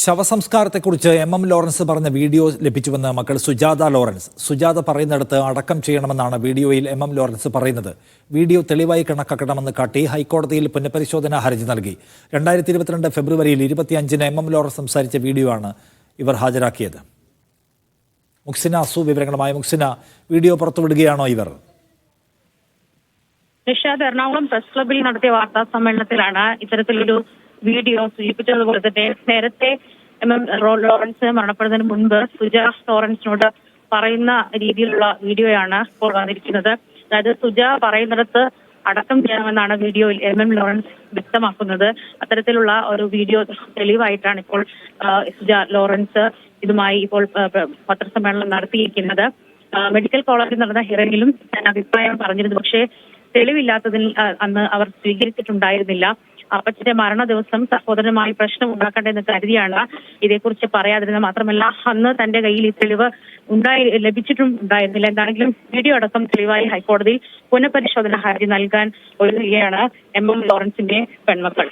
ശവസംസ്കാരത്തെക്കുറിച്ച് M Lawrence പറഞ്ഞ video ലഭിച്ചുവെന്ന് മക്കൾ സുജാത ലോറൻസ്. സുജാത പറയുന്നിടത്ത് അടക്കം ചെയ്യണമെന്നാണ് വീഡിയോയിൽ എം ലോറൻസ് പറയുന്നത്. വീഡിയോ തെളിവായി കണക്കാക്കണമെന്ന് കാട്ടി ഹൈക്കോടതിയിൽ പുനഃപരിശോധനാ ഹർജി നൽകി. 2022 ഫെബ്രുവരിയിൽ 25-ന് എം ലോറൻസ് സംസാരിച്ച വീഡിയോ ആണ് ഇവർ ഹാജരാക്കിയത്. മുക്സിന അസു വിവരങ്ങളുമായി. മുക്സിന, വീഡിയോ പുറത്തുവിടുകയാണോ ഇവർ? നിഷാദ്, എറണാകുളം പ്രസ് ക്ലബിൽ നടത്തിയ വാർത്താ സമ്മേളനത്തിലാണ് ഇത്തരത്തിലൊരു വീഡിയോ സൂചിപ്പിച്ചതുപോലെ തന്നെ നേരത്തെ ലോറൻസ് മരണപ്പെടുന്നതിന് മുൻപ് സുജ ലോറൻസിനോട് പറയുന്ന രീതിയിലുള്ള വീഡിയോയാണ് ഇപ്പോൾ വന്നിരിക്കുന്നത്. അതായത് സുജ പറയുന്നിടത്ത് അടക്കം ചെയ്യണമെന്നാണ് വീഡിയോയിൽ ലോറൻസ് വ്യക്തമാക്കുന്നത്. അത്തരത്തിലുള്ള ഒരു വീഡിയോ തെളിവായിട്ടാണ് ഇപ്പോൾ സുജ ലോറൻസ് ഇതുമായി ഇപ്പോൾ പത്രസമ്മേളനം നടത്തിയിരിക്കുന്നത്. മെഡിക്കൽ കോളേജിൽ നടന്ന ഹിയറിംഗിലും ഞാൻ അഭിപ്രായം പറഞ്ഞിരുന്നു. പക്ഷേ തെളിവില്ലാത്തതിൽ അന്ന് അവർ സ്വീകരിച്ചിട്ടുണ്ടായിരുന്നില്ല. അപ്പച്ചന്റെ മരണ ദിവസം സഹോദരനുമായി പ്രശ്നം ഉണ്ടാക്കണ്ടെന്ന് കരുതിയാണ് ഇതേക്കുറിച്ച് പറയാതിരുന്നത്. മാത്രമല്ല, അന്ന് തന്റെ കയ്യിൽ ഈ തെളിവ് ലഭിച്ചിട്ടുണ്ടായിരുന്നില്ല. എന്താണെങ്കിലും വീഡിയോ അടക്കം തെളിവായി ഹൈക്കോടതിയിൽ പുനഃപരിശോധന ഹർജി നൽകാൻ ഒരുങ്ങുകയാണ് എം ലോറൻസിന്റെ പെൺമക്കൾ.